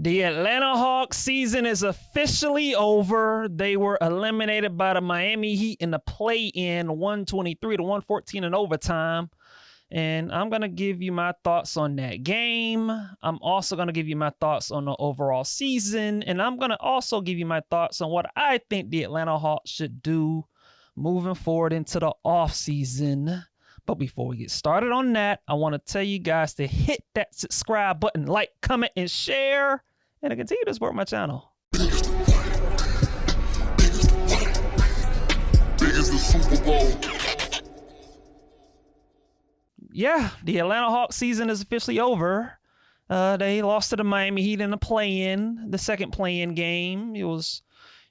The Atlanta Hawks season is officially over. They were eliminated by the Miami Heat in the play-in 123-114 in overtime. And I'm going to give you my thoughts on that game. I'm also going to give you my thoughts on the overall season. And I'm going to also give you my thoughts on what I think the Atlanta Hawks should do moving forward into the offseason. But before we get started on that, I want to tell you guys to hit that subscribe button, like, comment, and share, and to continue to support my channel. Big as the Super Bowl. Yeah, the Atlanta Hawks season is officially over. They lost to the Miami Heat in the play-in, the second play-in game. It was,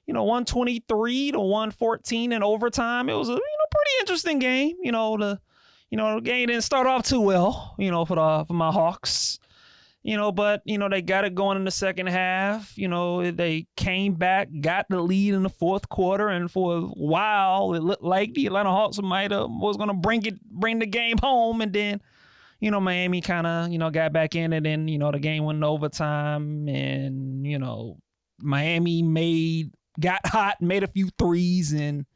123-114 in overtime. It was a, pretty interesting game. The game didn't start off too well, for my Hawks. But they got it going in the second half. They came back, got the lead in the fourth quarter, and for a while it looked like the Atlanta Hawks was gonna bring the game home, and then Miami kind of got back in it, and the game went in overtime, and Miami got hot, made a few threes, and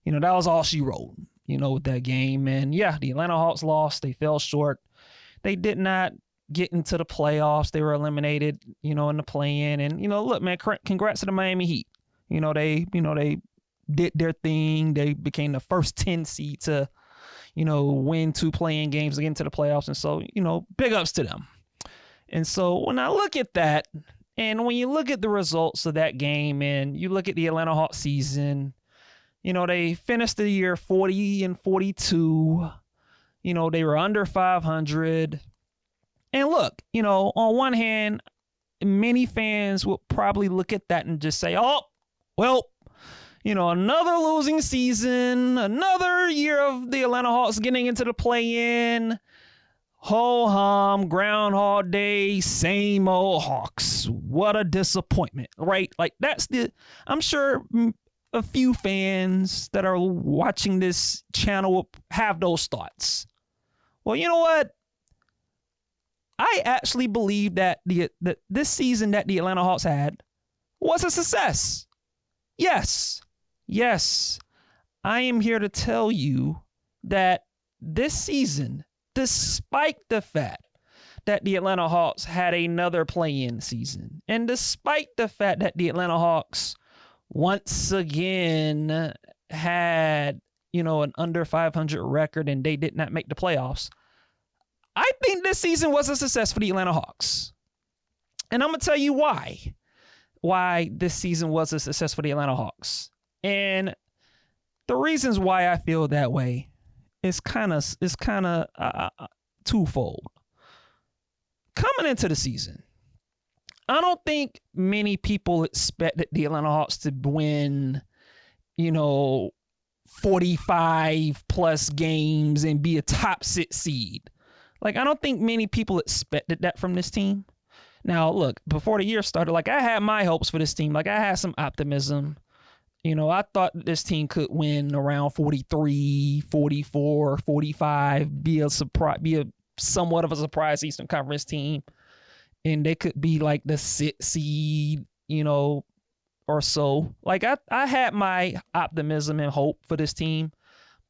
that was all she wrote. With that game. And yeah, the Atlanta Hawks lost. They fell short. They did not get into the playoffs. They were eliminated, in the play-in. And, look, man, congrats to the Miami Heat. They did their thing. They became the first 10 seed to, win 2 play-in games to get into the playoffs. And so, big ups to them. And so when I look at that, and when you look at the results of that game, and you look at the Atlanta Hawks season, they finished the year 40-42. They were under 500. And look, on one hand, many fans will probably look at that and just say, oh, well, another losing season, another year of the Atlanta Hawks getting into the play-in. Ho-hum, Groundhog Day, same old Hawks. What a disappointment, right? Like I'm sure a few fans that are watching this channel will have those thoughts. Well, you know what? I actually believe that this season that the Atlanta Hawks had was a success. Yes. I am here to tell you that this season, despite the fact that the Atlanta Hawks had another play-in season, and despite the fact that the Atlanta Hawks once again had, an under 500 record and they did not make the playoffs, I think this season was a success for the Atlanta Hawks. And I'm going to tell you why this season was a success for the Atlanta Hawks. And the reasons why I feel that way is kind of twofold. Coming into the season, I don't think many people expected the Atlanta Hawks to win, 45 plus games and be a top 6 seed. Like, I don't think many people expected that from this team. Now, look, before the year started, I had my hopes for this team. I had some optimism. I thought this team could win around 43, 44, 45, be a somewhat of a surprise Eastern Conference team. And they could be like the 6th seed, or so. I had my optimism and hope for this team.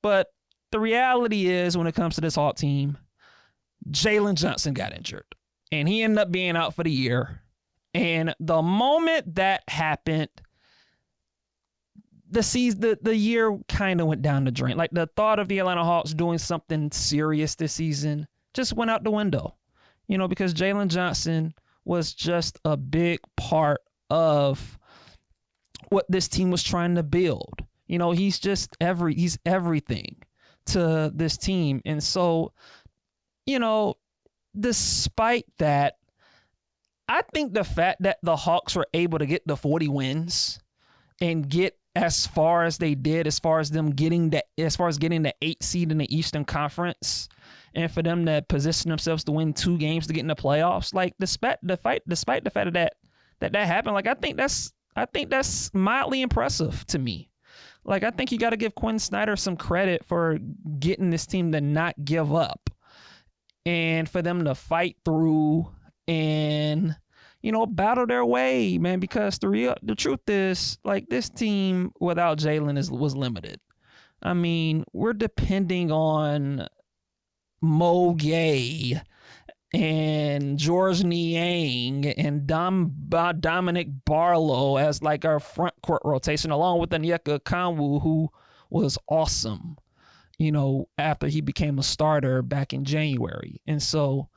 But the reality is, when it comes to this Hawk team, Jalen Johnson got injured. And he ended up being out for the year. And the moment that happened, the year kind of went down the drain. The thought of the Atlanta Hawks doing something serious this season just went out the window. Because Jalen Johnson was just a big part of what this team was trying to build. He's everything to this team. And so, despite that, I think the fact that the Hawks were able to get the 40 wins and get as far as they did, as far as getting the 8th seed in the Eastern Conference, and for them to position themselves to win 2 games to get in the playoffs, despite the fact that happened, I think that's mildly impressive to me. I think you got to give Quinn Snyder some credit for getting this team to not give up and for them to fight through and, battle their way, man, because the truth is, like, this team without Jalen was limited. I mean, we're depending on Mo Gay and George Niang and Dominic Barlow as like our front court rotation, along with Onyeka Okongwu, who was awesome, after he became a starter back in January. And so,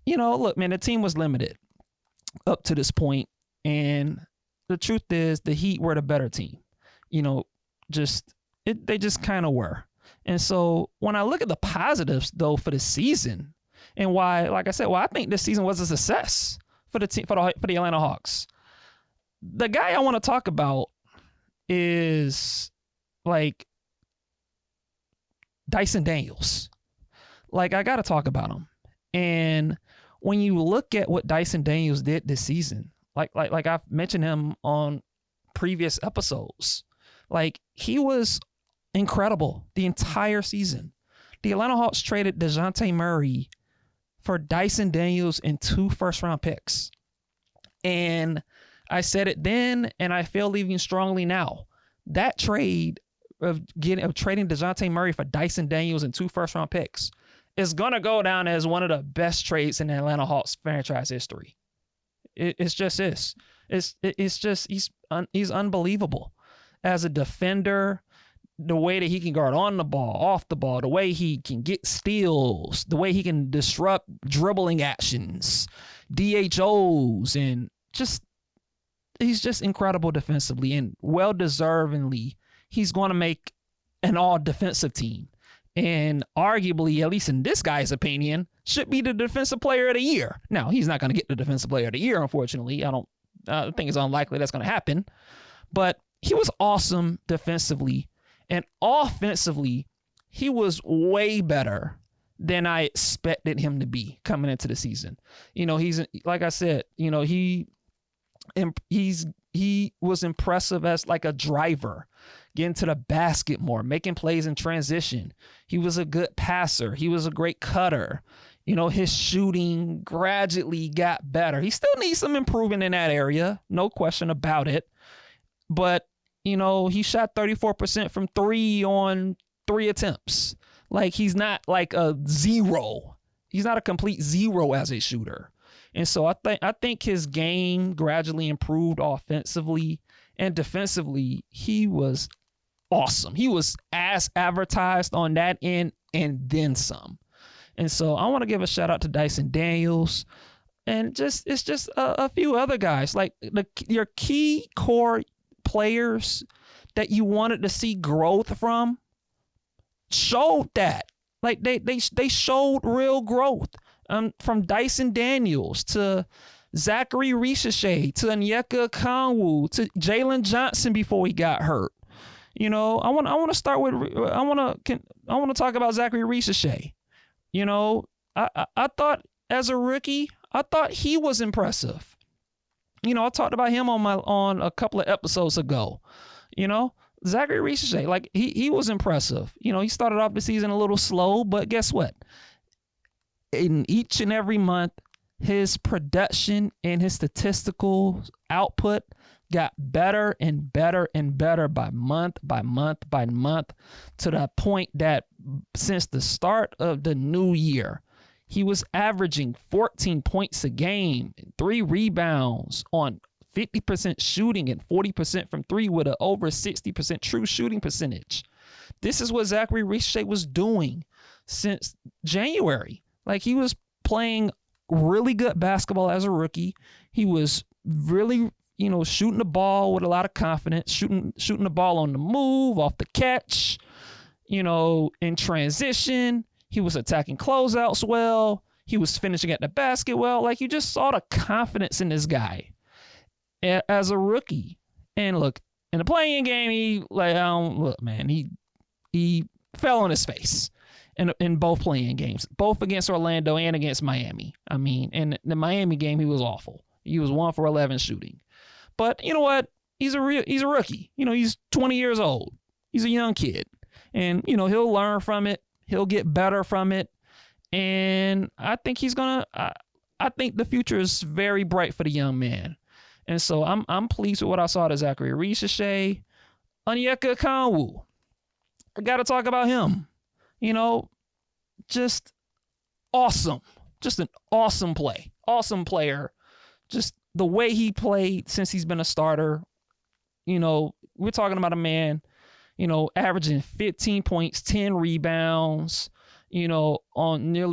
look, man, the team was limited up to this point, and the truth is the Heat were the better team. They just kind of were. And so when I look at the positives, though, for the season, and why, like I said, I think this season was a success for the team, for the Atlanta Hawks. The guy I want to talk about is like Dyson Daniels. Like, I got to talk about him. And when you look at what Dyson Daniels did this season, like I've mentioned him on previous episodes, like, he was incredible the entire season. The Atlanta Hawks traded DeJounte Murray for Dyson Daniels and 2 first-round picks. And I said it then, and I feel even strongly now. That trade of trading DeJounte Murray for Dyson Daniels and 2 first-round picks is going to go down as one of the best trades in the Atlanta Hawks franchise history. It's just is. It's just he's unbelievable as a defender. The way that he can guard on the ball, off the ball, the way he can get steals, the way he can disrupt dribbling actions, DHOs, and he's just incredible defensively, and well-deservingly, he's going to make an all-defensive team. And arguably, at least in this guy's opinion, should be the defensive player of the year. Now, he's not going to get the defensive player of the year, unfortunately. I think it's unlikely that's going to happen. But he was awesome defensively. And offensively, he was way better than I expected him to be coming into the season. He's, like I said, he was impressive as like a driver, getting to the basket more, making plays in transition. He was a good passer. He was a great cutter. His shooting gradually got better. He still needs some improvement in that area, no question about it. But he shot 34% from 3 on 3 attempts. Like, he's not like a zero. He's not a complete zero as a shooter. And so I think his game gradually improved offensively, and defensively, he was awesome. He was as advertised on that end and then some. And so I want to give a shout out to Dyson Daniels, and it's just a few other guys, like your key core players that you wanted to see growth from showed that. Like, they showed real growth. From Dyson Daniels to Zaccharie Risacher to Onyeka Okongwu to Jalen Johnson before he got hurt. I want to start with I want to talk about Zaccharie Risacher. I thought as a rookie, I thought he was impressive. I talked about him on a couple of episodes ago. Zaccharie Risacher, like, he was impressive. He started off the season a little slow, but guess what? In each and every month, his production and his statistical output got better and better and better by month, to the point that since the start of the new year, he was averaging 14 points a game, 3 rebounds on 50% shooting and 40% from 3 with an over 60% true shooting percentage. This is what Zaccharie Risacher was doing since January. Like, he was playing really good basketball as a rookie. He was really, shooting the ball with a lot of confidence, shooting the ball on the move, off the catch, in transition. He was attacking closeouts well. He was finishing at the basket well. Like, you just saw the confidence in this guy as a rookie. And look, in the playing game, he fell on his face in both playing games, both against Orlando and against Miami. I mean, in the Miami game, he was awful. He was 1 for 11 shooting. But you know what? He's a rookie. He's 20 years old. He's a young kid. And, he'll learn from it. He'll get better from it. And I think he's going to I think the future is very bright for the young man. And so I'm pleased with what I saw to Zaccharie Risacher. Onyeka Okongwu, I got to talk about him. You know, just awesome. Just an awesome play. Awesome player. Just the way he played since he's been a starter. You know, we're talking about a man, you know, averaging 15 points, 10 rebounds, you know,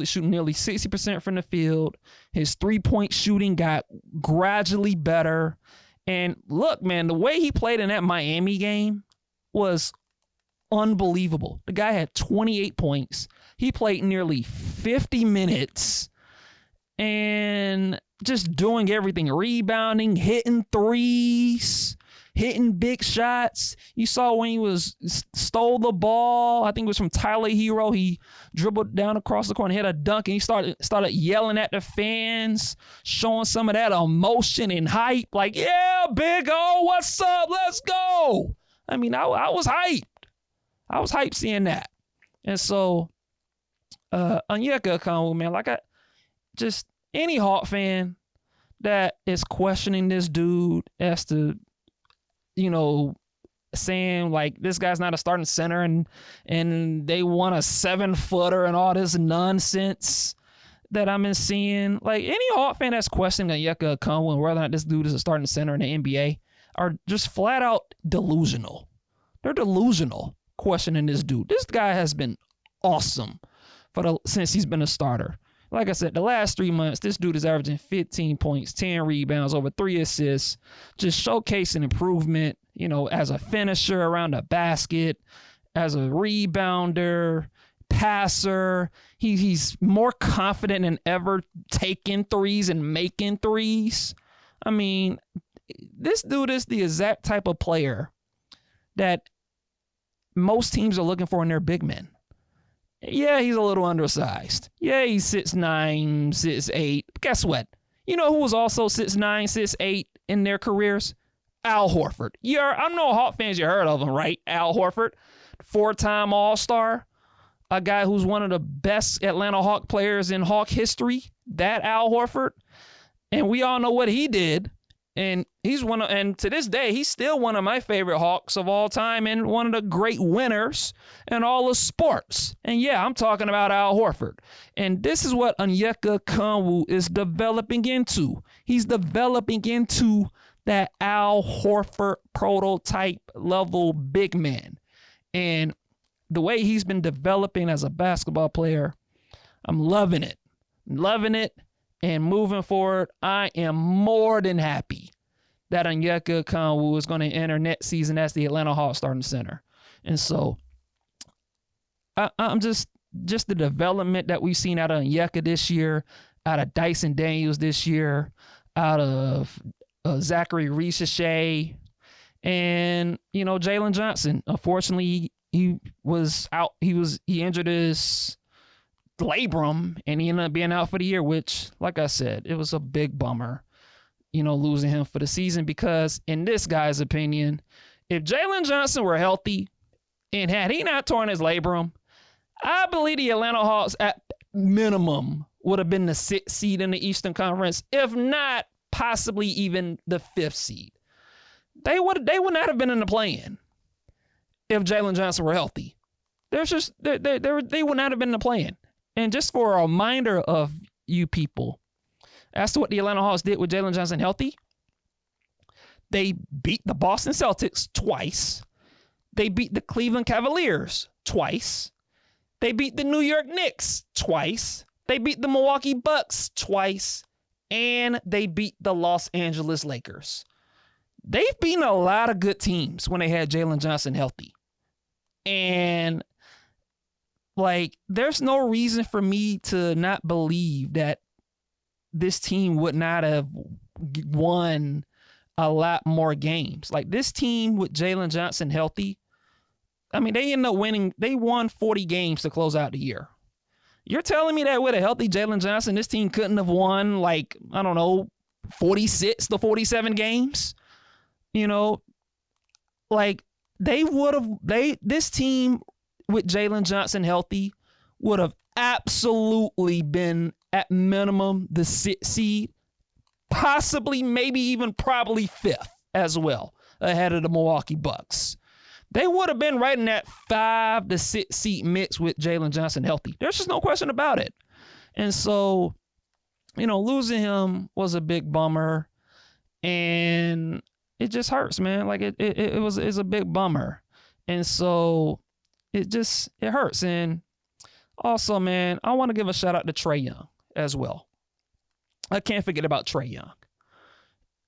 shooting nearly 60% from the field. His 3-point shooting got gradually better. And look, man, the way he played in that Miami game was unbelievable. The guy had 28 points. He played nearly 50 minutes and just doing everything, rebounding, hitting threes, hitting big shots. You saw when he stole the ball, I think it was from Tyler Hero. He dribbled down across the court and hit a dunk, and he started yelling at the fans, showing some of that emotion and hype. Like, yeah, Big O, what's up? Let's go. I mean, I was hyped. I was hyped seeing that. And so, Onyeka Okongwu, man, just any Hawk fan that is questioning this dude as to, you know, saying like this guy's not a starting center and they want a 7-footer and all this nonsense that I've been seeing. Like any Hawk fan that's questioning Onyeka Okongwu and whether or not this dude is a starting center in the NBA are just flat out delusional. They're delusional questioning this dude. This guy has been awesome since he's been a starter. Like I said, the last 3 months, this dude is averaging 15 points, 10 rebounds, over 3 assists, just showcasing improvement, you know, as a finisher around the basket, as a rebounder, passer. He's more confident than ever taking threes and making threes. I mean, this dude is the exact type of player that most teams are looking for in their big men. Yeah, he's a little undersized. Yeah, he's 6'9", 6'8". Guess what? You know who was also 6'9", 6'8" in their careers? Al Horford. I know Hawk fans, you heard of him, right? Al Horford, 4-time All-Star, a guy who's one of the best Atlanta Hawk players in Hawk history. That Al Horford. And we all know what he did. And and to this day, he's still one of my favorite Hawks of all time and one of the great winners in all of sports. And yeah, I'm talking about Al Horford. And this is what Onyeka Okongwu is developing into. He's developing into that Al Horford prototype level big man. And the way he's been developing as a basketball player, I'm loving it. Loving it. And moving forward, I am more than happy that Onyeka Okongwu is going to enter next season as the Atlanta Hawks starting center. And so I'm just the development that we've seen out of Onyeka this year, out of Dyson Daniels this year, out of Zaccharie Risacher, and, you know, Jalen Johnson. Unfortunately, he was out. He injured his labrum and he ended up being out for the year, which, like I said, it was a big bummer, you know, losing him for the season, because in this guy's opinion, if Jalen Johnson were healthy and had he not torn his labrum, I believe the Atlanta Hawks at minimum would have been the 6th seed in the Eastern Conference, if not possibly even the 5th seed. They would not have been in the play-in if Jalen Johnson were healthy. They would not have been in the play-in. And just for a reminder of you people as to what the Atlanta Hawks did with Jalen Johnson healthy, they beat the Boston Celtics twice. They beat the Cleveland Cavaliers twice. They beat the New York Knicks twice. They beat the Milwaukee Bucks twice. And they beat the Los Angeles Lakers. They've beaten a lot of good teams when they had Jalen Johnson healthy. And like, there's no reason for me to not believe that this team would not have won a lot more games. Like, this team with Jalen Johnson healthy, I mean, they ended up winning. They won 40 games to close out the year. You're telling me that with a healthy Jalen Johnson, this team couldn't have won, like, I don't know, 46 to 47 games? You know, like, this team with Jalen Johnson healthy would have absolutely been at minimum the 6th seed, possibly, maybe even probably 5th as well, ahead of the Milwaukee Bucks. They would have been right in that 5 to 6 seed mix with Jalen Johnson healthy. There's just no question about it. And so, losing him was a big bummer, and it just hurts, man. Like it's a big bummer. And so it hurts. And also, man, I want to give a shout out to Trae Young as well. I can't forget about Trae Young.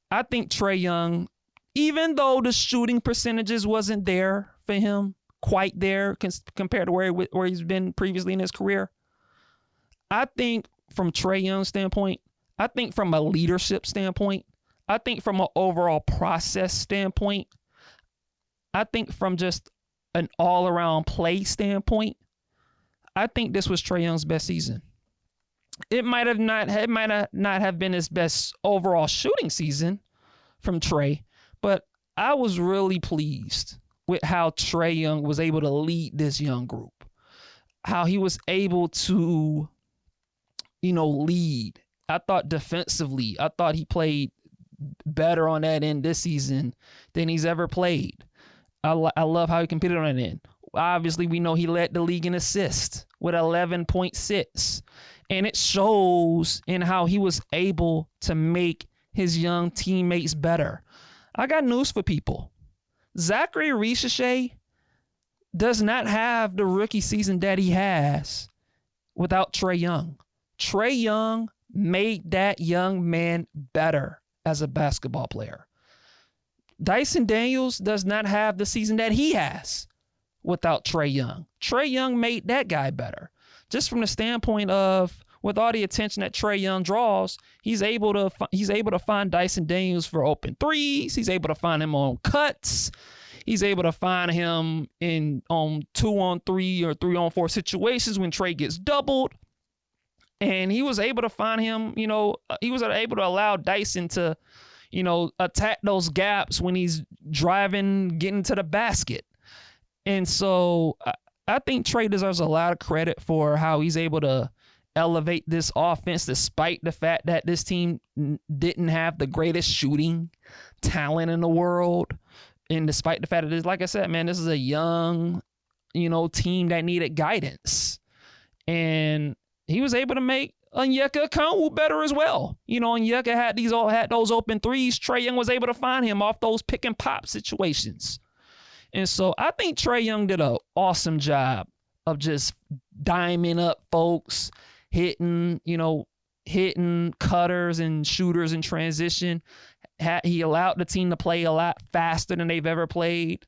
I think Trae Young, even though the shooting percentages wasn't there for him, quite there compared to where he's been previously in his career, I think from Trae Young's standpoint, I think from a leadership standpoint, I think from an overall process standpoint, I think from just an all-around play standpoint, I think this was Trae Young's best season. It might not have been his best overall shooting season from Trae, but I was really pleased with how Trae Young was able to lead this young group, how he was able to, lead. I thought defensively, I thought he played better on that end this season than he's ever played. I love how he competed on that end. Obviously, we know he led the league in assists with 11.6. And it shows in how he was able to make his young teammates better. I got news for people. Zaccharie Risacher does not have the rookie season that he has without Trae Young. Trae Young made that young man better as a basketball player. Dyson Daniels does not have the season that he has without Trae Young. Trae Young made that guy better. Just from the standpoint of, with all the attention that Trae Young draws, he's able to find Dyson Daniels for open threes. He's able to find him on cuts. He's able to find him on 2-on-3 or 3-on-4 situations when Trae gets doubled. And he was able to find him, he was able to allow Dyson to, attack those gaps when he's driving, getting to the basket. And so I think Trae deserves a lot of credit for how he's able to elevate this offense despite the fact that this team didn't have the greatest shooting talent in the world. And despite the fact that, like I said, man, this is a young, team that needed guidance. And he was able to make Onyeka Okongwu better as well. Onyeka had those open threes. Trae Young was able to find him off those pick and pop situations. And so I think Trae Young did an awesome job of just diming up folks, hitting cutters and shooters in transition. He allowed the team to play a lot faster than they've ever played.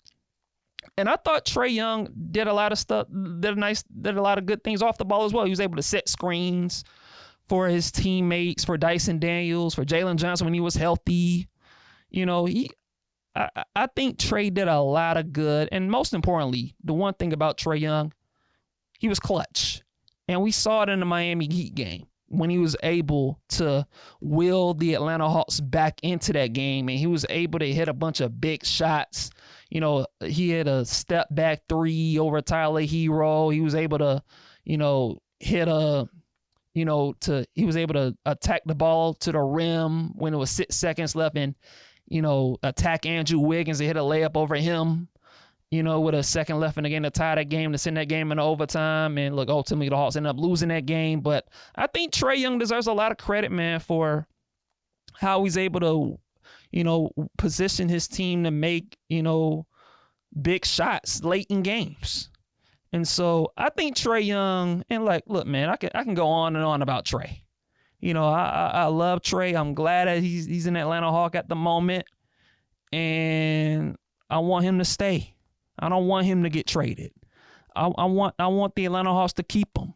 And I thought Trae Young did a lot of stuff, did a lot of good things off the ball as well. He was able to set screens for his teammates, for Dyson Daniels, for Jalen Johnson when he was healthy. I think Trae did a lot of good. And most importantly, the one thing about Trae Young, he was clutch. And we saw it in the Miami Heat game when he was able to will the Atlanta Hawks back into that game. And he was able to hit a bunch of big shots. He had a step back 3 over Tyler Hero. He was able to, he was able to attack the ball to the rim when it was 6 seconds left and, attack Andrew Wiggins and hit a layup over him, with a second left in the game to tie that game, to send that game into overtime. And look, ultimately the Hawks ended up losing that game. But I think Trae Young deserves a lot of credit, man, for how he's able to, position his team to make, big shots late in games. And so I think Trae Young, and look, man, I can go on and on about Trae. I love Trae. I'm glad that he's an Atlanta Hawk at the moment, and I want him to stay. I don't want him to get traded. I want the Atlanta Hawks to keep him,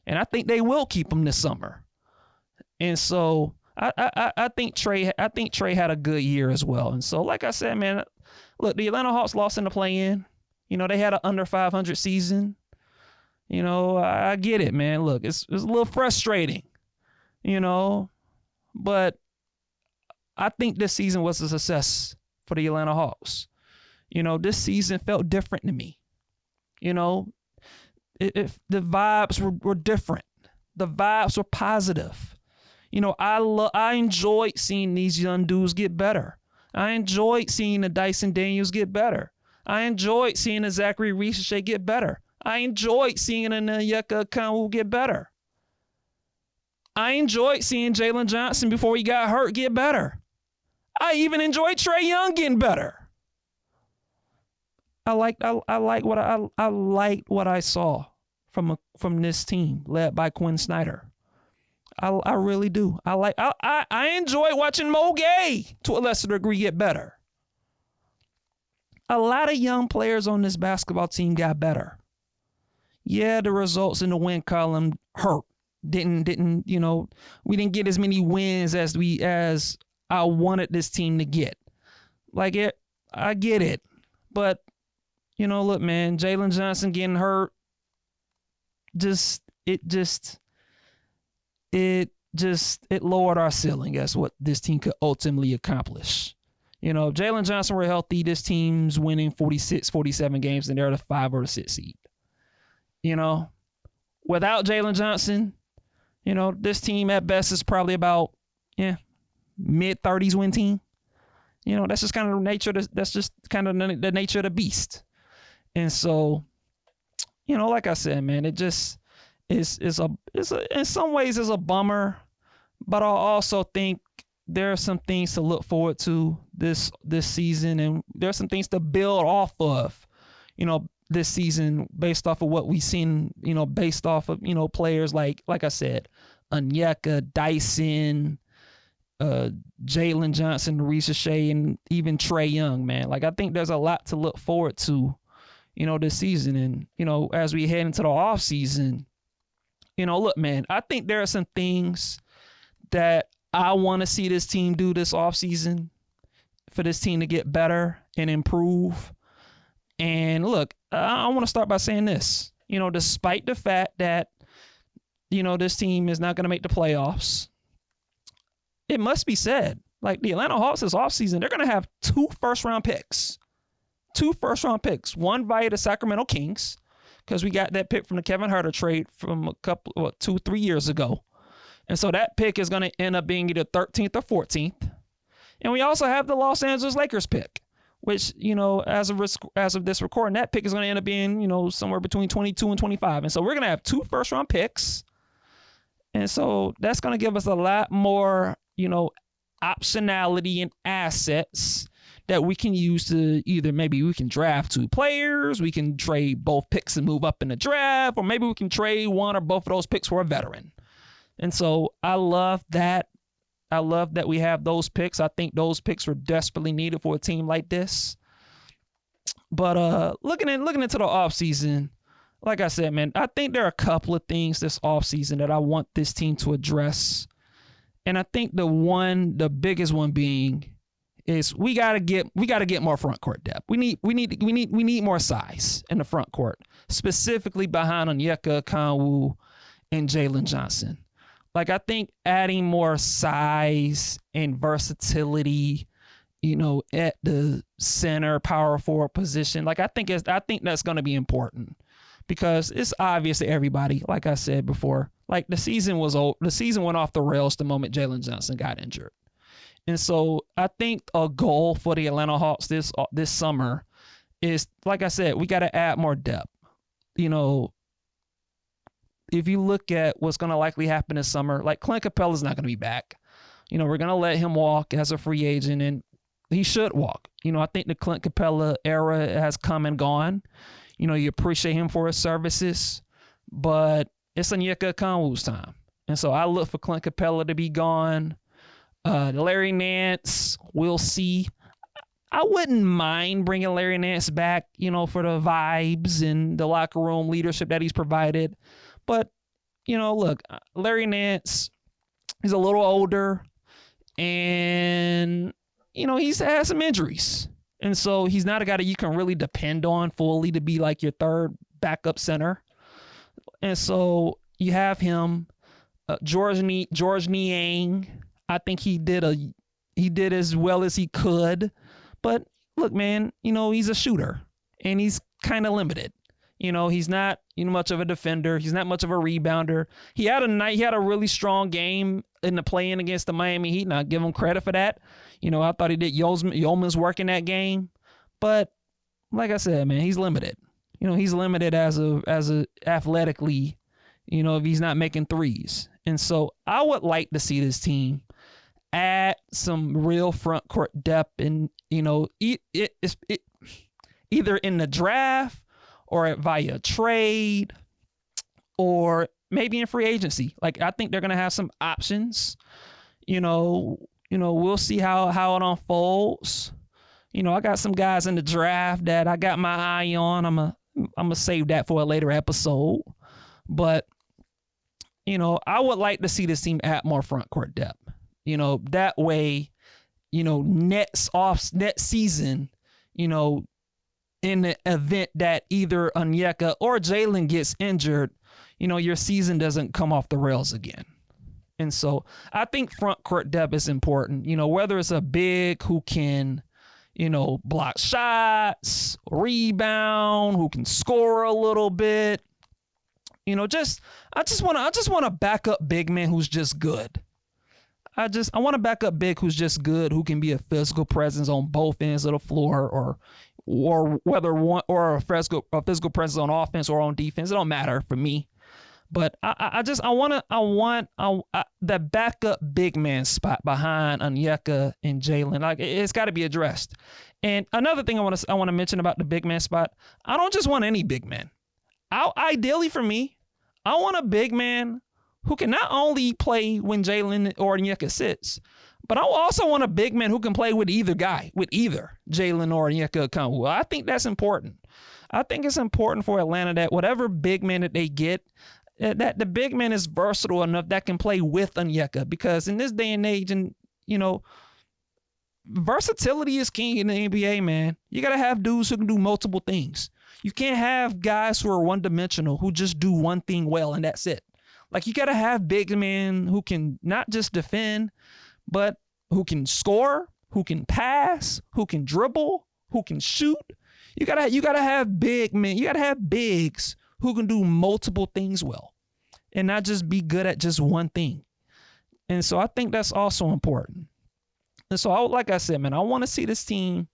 and I think they will keep him this summer. And so I think Trae had a good year as well. And so, like I said, man, look, the Atlanta Hawks lost in the play-in. They had an under 500 season. I get it, man. Look, it's a little frustrating. But I think this season was a success for the Atlanta Hawks. This season felt different to me. The vibes were different. The vibes were positive. I enjoyed seeing these young dudes get better. I enjoyed seeing the Dyson Daniels get better. I enjoyed seeing the Zaccharie Risacher get better. I enjoyed seeing the Onyeka Okongwu get better. I enjoyed seeing Jalen Johnson before he got hurt get better. I even enjoyed Trae Young getting better. I liked what I saw from this team led by Quinn Snyder. I really do. I enjoy watching Mo Gay to a lesser degree get better. A lot of young players on this basketball team got better. Yeah, the results in the win column hurt. We didn't get as many wins as I wanted this team to get. I get it. But look, man, Jalen Johnson getting hurt it lowered our ceiling as what this team could ultimately accomplish. If Jalen Johnson were healthy, this team's winning 46, 47 games, and they're the 5 or the 6 seed. Without Jalen Johnson, this team at best is probably about mid-30s win team. That's just kind of the nature. That's just kind of the nature of the beast. And so, like I said, man, it just is in some ways is a bummer, but I also think there are some things to look forward to this season, and there's some things to build off of, this season based off of what we've seen, based off of, players like I said, Onyeka, Dyson, Jalen Johnson, Risacher, and even Trae Young, man. I think there's a lot to look forward to, this season. And, as we head into the off season, look, man, I think there are some things that I want to see this team do this off season for this team to get better and improve. And look, I want to start by saying this, despite the fact that, this team is not going to make the playoffs, it must be said, the Atlanta Hawks this offseason, they're going to have 2 first-round picks. 2 first-round picks. One via the Sacramento Kings, because we got that pick from the Kevin Huerter trade from 2-3 years ago. And so that pick is going to end up being either 13th or 14th. And we also have the Los Angeles Lakers pick, which, as of this recording, that pick is going to end up being, somewhere between 22 and 25. And so we're going to have 2 first-round picks. And so that's going to give us a lot more, optionality and assets that we can use to either maybe we can draft 2 players, we can trade both picks and move up in the draft, or maybe we can trade one or both of those picks for a veteran. And so I love that. I love that we have those picks. I think those picks were desperately needed for a team like this. But looking into the offseason, like I said, man, I think there are a couple of things this offseason that I want this team to address. And I think the biggest one being is we gotta get more front court depth. We need more size in the front court, specifically behind Onyeka Okongwu and Jalen Johnson. I think adding more size and versatility, at the center power forward position, I think that's going to be important, because it's obvious to everybody. Like I said before, the season was old. The season went off the rails the moment Jalen Johnson got injured. And so I think a goal for the Atlanta Hawks this summer is, like I said, we got to add more depth. If you look at what's going to likely happen this summer, Clint Capella's not going to be back. We're going to let him walk as a free agent, and he should walk. I think the Clint Capella era has come and gone. You appreciate him for his services, but it's Onyeka Okongwu's time. And so I look for Clint Capella to be gone. Larry Nance, we'll see. I wouldn't mind bringing Larry Nance back, for the vibes and the locker room leadership that he's provided. But, look, Larry Nance, he's a little older, and, he's had some injuries. And so he's not a guy that you can really depend on fully to be your third backup center. And so you have him, George Niang. I think he did as well as he could. But look, man, he's a shooter, and he's kind of limited. He's not much of a defender. He's not much of a rebounder. He had a really strong game in the play-in against the Miami Heat, and I give him credit for that. I thought he did yeoman's work in that game. But like I said, man, he's limited. He's limited as a athletically, if he's not making threes. And so I would like to see this team add some real front court depth, and either in the draft or via trade or maybe in free agency. Like, I think they're gonna have some options. We'll see how it unfolds. I got some guys in the draft that I got my eye on. I'm gonna save that for a later episode. But I would like to see this team add more front court depth. That way, next season, in the event that either Onyeka or Jalen gets injured, your season doesn't come off the rails again. And so I think front court depth is important, whether it's a big who can, block shots, rebound, who can score a little bit. I just want a backup big man who's just good. I want a backup big who's just good, who can be a physical presence on both ends of the floor, or whether one or a physical presence on offense or on defense. It don't matter for me. But I want the backup big man spot behind Onyeka and Jalen. Like, it's got to be addressed. And another thing I want to mention about the big man spot, I don't just want any big man. Ideally for me, I want a big man who can not only play when Jalen or Onyeka sits, but I also want a big man who can play with either guy, with either Jalen or Onyeka come. I think that's important. I think it's important for Atlanta that whatever big man that they get, that the big man is versatile enough that can play with Onyeka, because in this day and age, and versatility is king in the NBA, man. You got to have dudes who can do multiple things. You can't have guys who are one-dimensional, who just do one thing well and that's it. Like, you got to have big men who can not just defend, but who can score, who can pass, who can dribble, who can shoot. You gotta have big men. You gotta have bigs who can do multiple things well, and not just be good at just one thing. And so I think that's also important. And so, like I said, man, I want to see this team,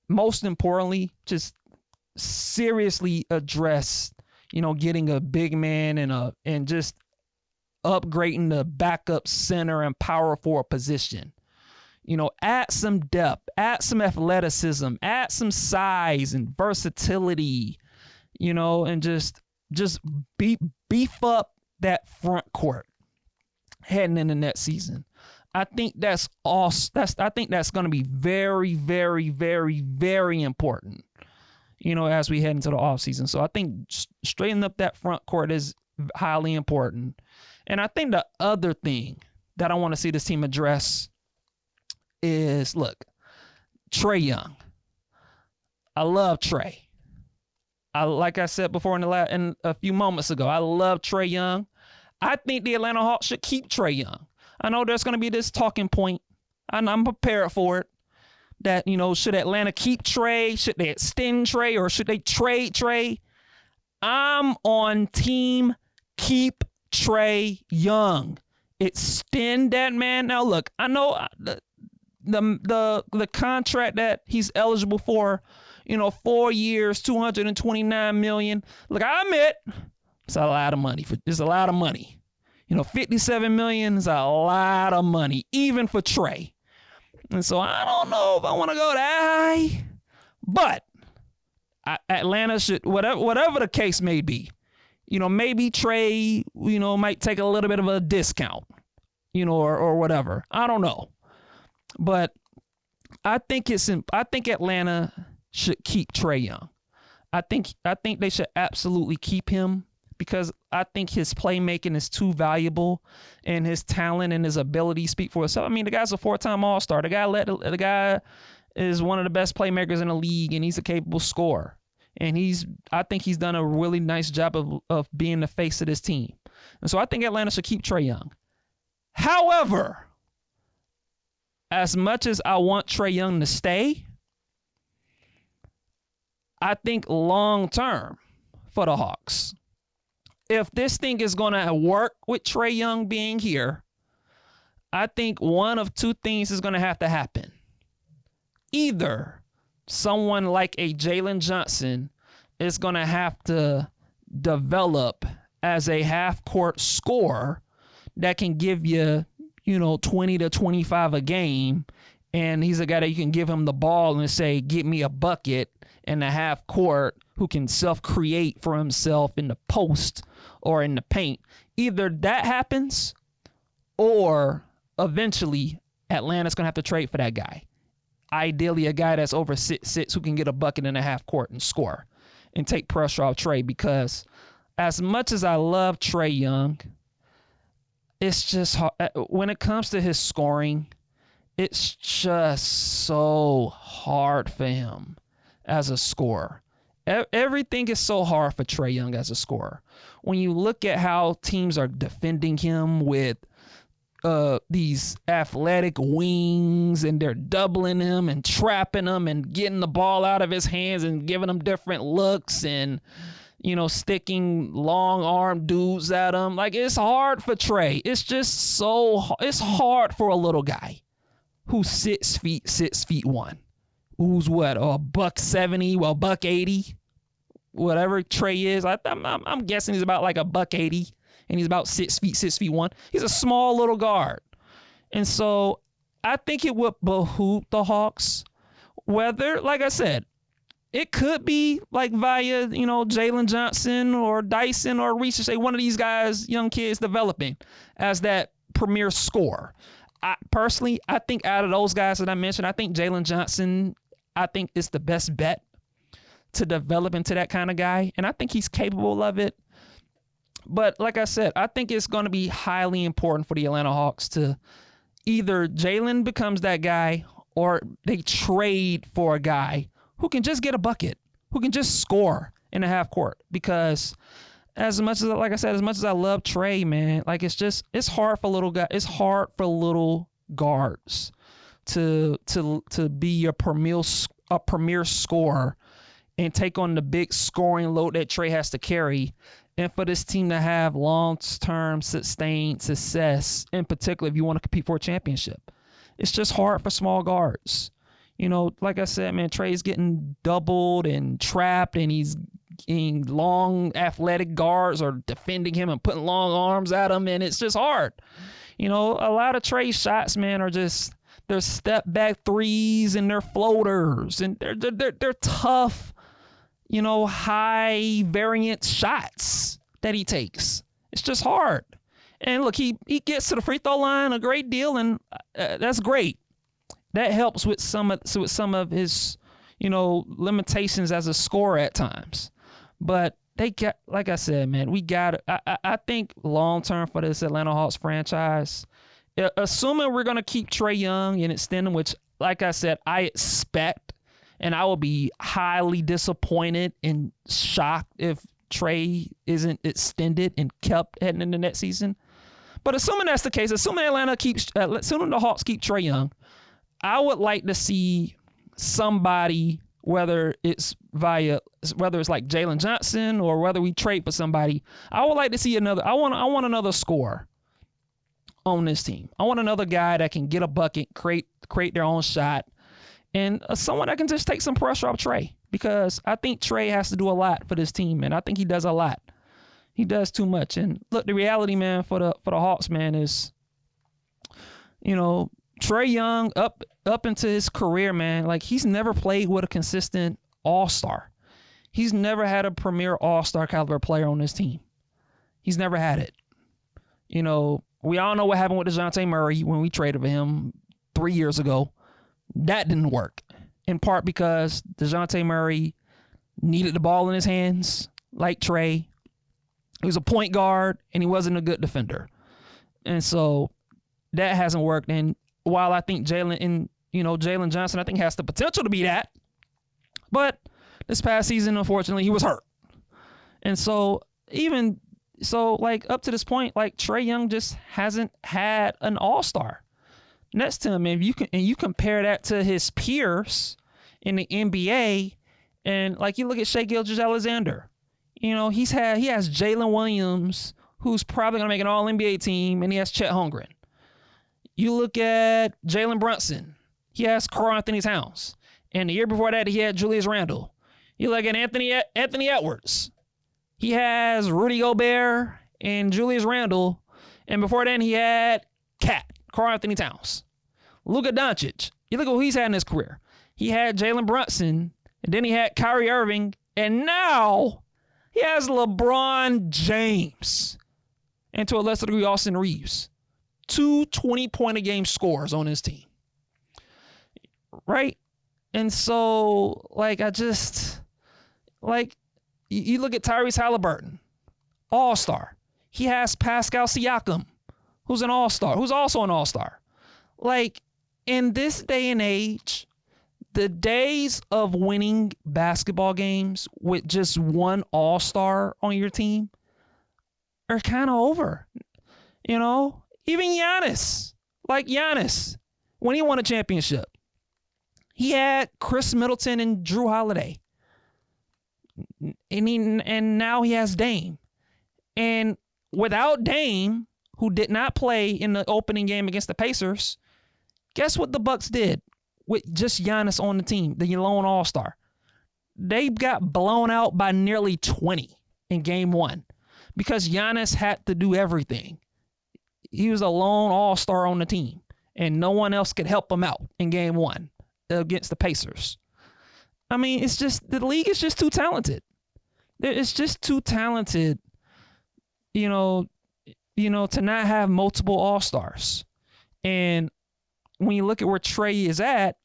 most importantly, just seriously address, getting a big man and just upgrading the backup center and power forward position. Add some depth, add some athleticism, add some size and versatility, and just beef up that front court heading into next season. I think that's awesome. I think that's going to be very, very, very, very important, as we head into the offseason. So I think straightening up that front court is highly important. And I think the other thing that I want to see this team address is, look, Trae Young. I love Trae. Like I said before in a few moments ago, I love Trae Young. I think the Atlanta Hawks should keep Trae Young. I know there's going to be this talking point, and I'm prepared for it, that, should Atlanta keep Trae? Should they extend Trae, or should they trade Trae? I'm on team keep Trae Young. Extend that man. Now, look, I know the contract that he's eligible for, 4 years, $229 million. Look, I admit it's a lot of money. It's a lot of money. $57 million is a lot of money, even for Trae. And so I don't know if I want to go that high, but Atlanta should, whatever the case may be, maybe Trae, might take a little bit of a discount, or whatever. I don't know. But I think Atlanta should keep Trae Young. I think they should absolutely keep him, because I think his playmaking is too valuable, and his talent and his ability speak for itself. I mean, the guy's a 4-time All-Star. The guy is one of the best playmakers in the league, and he's a capable scorer. And I think he's done a really nice job of being the face of this team. And so I think Atlanta should keep Trae Young. However, as much as I want Trae Young to stay, I think long term for the Hawks, if this thing is going to work with Trae Young being here, I think one of two things is going to have to happen. Either someone like a Jalen Johnson is going to have to develop as a half-court scorer that can give you, 20 to 25 a game, and he's a guy that you can give him the ball and say, get me a bucket in the half court, who can self-create for himself in the post or in the paint. Either that happens, or eventually Atlanta's going to have to trade for that guy. Ideally, a guy that's over 6'6", who can get a bucket in the half court and score and take pressure off Trae, because as much as I love Trae Young, it's just hard. When it comes to his scoring, it's just so hard for him as a scorer. Everything is so hard for Trae Young as a scorer. When you look at how teams are defending him with these athletic wings, and they're doubling him and trapping him and getting the ball out of his hands and giving him different looks, and sticking long arm dudes at him. Like, it's hard for Trae. It's just it's hard for a little guy who's 6'1", who's what, $170, well, $180, whatever Trae is. I'm guessing he's about like $180, and he's about 6'1". He's a small little guard. And so I think it would behoove the Hawks, whether, like I said, it could be like via, Jalen Johnson or Dyson or Risacher, say one of these guys, young kids developing as that premier scorer. Personally, I think out of those guys that I mentioned, I think Jalen Johnson, I think is the best bet to develop into that kind of guy. And I think he's capable of it. But like I said, I think it's going to be highly important for the Atlanta Hawks to either Jalen becomes that guy, or they trade for a guy who can just get a bucket, who can just score in the half court. Because as much as I love Trae, man, like, it's hard for little guys. It's hard for little guards to be a premier scorer and take on the big scoring load that Trae has to carry. And for this team to have long-term sustained success, in particular if you want to compete for a championship, it's just hard for small guards. Like I said, man, Trae's getting doubled and trapped, and he's getting long athletic guards are defending him and putting long arms at him, and it's just hard. A lot of Trae's shots, man, are just, they're step back threes and they're floaters, and they're tough, high variance shots that he takes. It's just hard. And look, he gets to the free throw line a great deal, and that's great. That helps with some of his, limitations as a scorer at times. But they got, like I said, man, I think long term for this Atlanta Hawks franchise, assuming we're going to keep Trae Young and extend him, which, like I said, I expect, and I will be highly disappointed and shocked if Trae isn't extended and kept heading into next season. But assuming that's the case, assuming the Hawks keep Trae Young, I would like to see somebody, whether it's like Jalen Johnson or whether we trade for somebody. I would like to see I want another scorer on this team. I want another guy that can get a bucket, create their own shot, and someone that can just take some pressure off Trae, because I think Trae has to do a lot for this team, and I think he does a lot. He does too much. And look, the reality, man, for the Hawks, man, is, Trae Young up into his career, man, like, he's never played with a consistent all-star. He's never had a premier all-star caliber player on this team. He's never had it. We all know what happened with DeJounte Murray when we traded for him 3 years ago. That didn't work, in part because DeJounte Murray needed the ball in his hands like Trae. He was a point guard, and he wasn't a good defender. And so that hasn't worked. And while I think Jalen Johnson, I think, has the potential to be that, but this past season, unfortunately, he was hurt. And so up to this point, like, Trae Young just hasn't had an all-star next to him. And you compare that to his peers in the NBA, And like you look at Shai Gilgeous-Alexander, he has Jalen Williams, who's probably gonna make an All-NBA team, and he has Chet Holmgren. You look at Jalen Brunson, he has Karl Anthony Towns, and the year before that he had Julius Randle. You look at Anthony Edwards, he has Rudy Gobert and Julius Randle, and before then he had Karl Anthony Towns. Luka Doncic, you look at who he's had in his career. He had Jalen Brunson, and then he had Kyrie Irving, and now he has LeBron James, and to a lesser degree, Austin Reeves. 2 20-point-a-game scorers on his team. Right? And so, you look at Tyrese Halliburton, all-star. He has Pascal Siakam, who's an all-star, who's also an all-star. Like, in this day and age, the days of winning basketball games with just one all-star on your team are kind of over. Even Giannis, when he won a championship, he had Chris Middleton and Drew Holiday. And now he has Dame. And without Dame, who did not play in the opening game against the Pacers, guess what the Bucks did with just Giannis on the team, the lone all-star? They got blown out by nearly 20 in game 1 because Giannis had to do everything. He was a lone all-star on the team, and no one else could help him out in game 1 against the Pacers. I mean, it's just, the league is just too talented. It's just too talented, to not have multiple all-stars. And when you look at where Trae is at,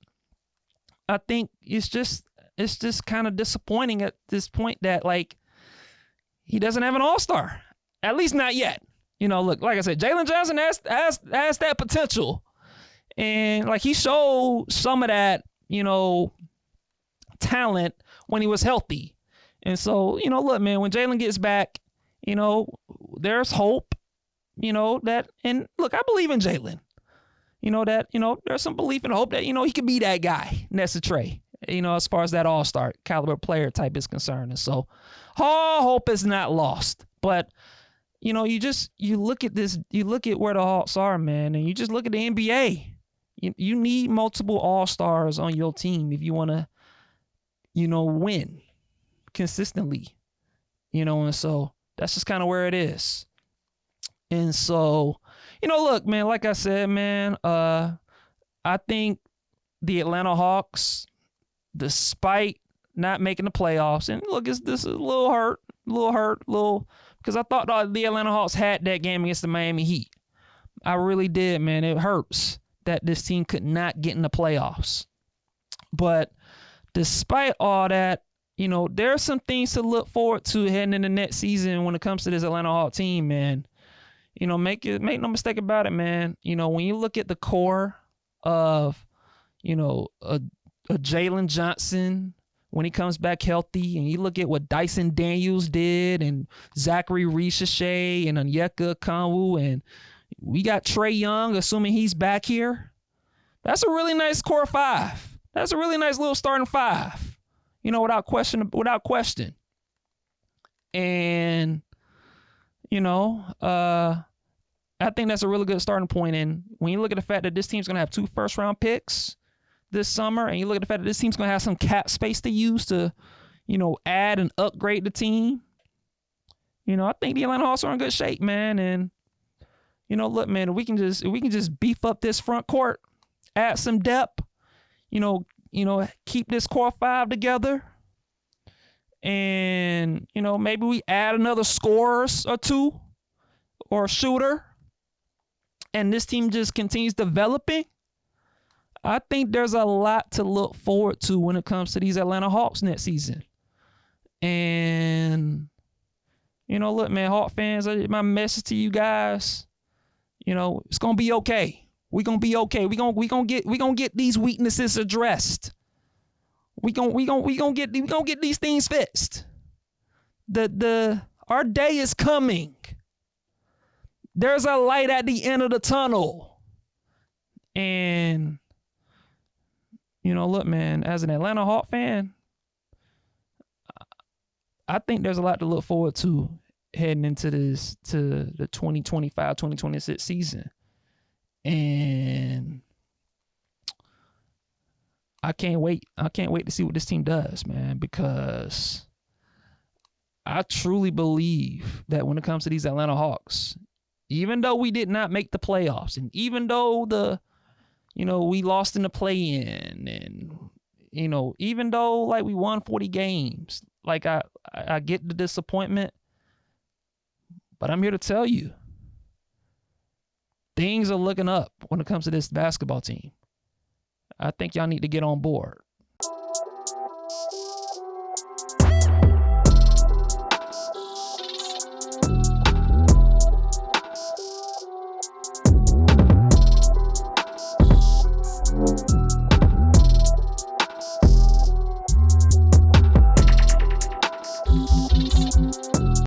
I think it's just kind of disappointing at this point that, he doesn't have an all-star. At least not yet. Look, like I said, Jalen Johnson has that potential. And, he showed some of that, talent when he was healthy. And so, look, man, when Jalen gets back, there's hope, that, and look, I believe in Jalen. There's some belief and hope that, he could be that guy next to Trae, as far as that all-star caliber player type is concerned. And so all hope is not lost. But, you look at this, you look at where the Hawks are, man, and you just look at the NBA. You need multiple all-stars on your team if you want to, win consistently, and so that's just kind of where it is. And so, look, man, like I said, man, I think the Atlanta Hawks, despite not making the playoffs, and look, this is a little hurt, because I thought the Atlanta Hawks had that game against the Miami Heat. I really did, man. It hurts that this team could not get in the playoffs. But despite all that, there are some things to look forward to heading into next season when it comes to this Atlanta Hawks team, man. Make no mistake about it, man. When you look at the core of, a Jalen Johnson when he comes back healthy, and you look at what Dyson Daniels did, and Zaccharie Risacher, and Onyeka Okongwu, and we got Trae Young, assuming he's back here. That's a really nice core 5. That's a really nice little starting 5. Without question. And, I think that's a really good starting point. And when you look at the fact that this team's going to have 2 first-round picks this summer, and you look at the fact that this team's going to have some cap space to use to, add and upgrade the team, I think the Atlanta Hawks are in good shape, man. And, look, man, if we can just beef up this front court, add some depth, keep this core 5 together, and, maybe we add another scorer or 2 or a shooter, and this team just continues developing, I think there's a lot to look forward to when it comes to these Atlanta Hawks next season. And, look, man, Hawk fans, my message to you guys, it's going to be okay. We're going to be okay. We're going to get these weaknesses addressed. We're going to get these things fixed. Our day is coming. There's a light at the end of the tunnel. And, look, man, as an Atlanta Hawk fan, I think there's a lot to look forward to heading into the 2025-2026 season. And I can't wait. I can't wait to see what this team does, man, because I truly believe that when it comes to these Atlanta Hawks, even though we did not make the playoffs, and even though we lost in the play-in, and even though like we won 40 games, like I get the disappointment, but I'm here to tell you, things are looking up when it comes to this basketball team. I think y'all need to get on board.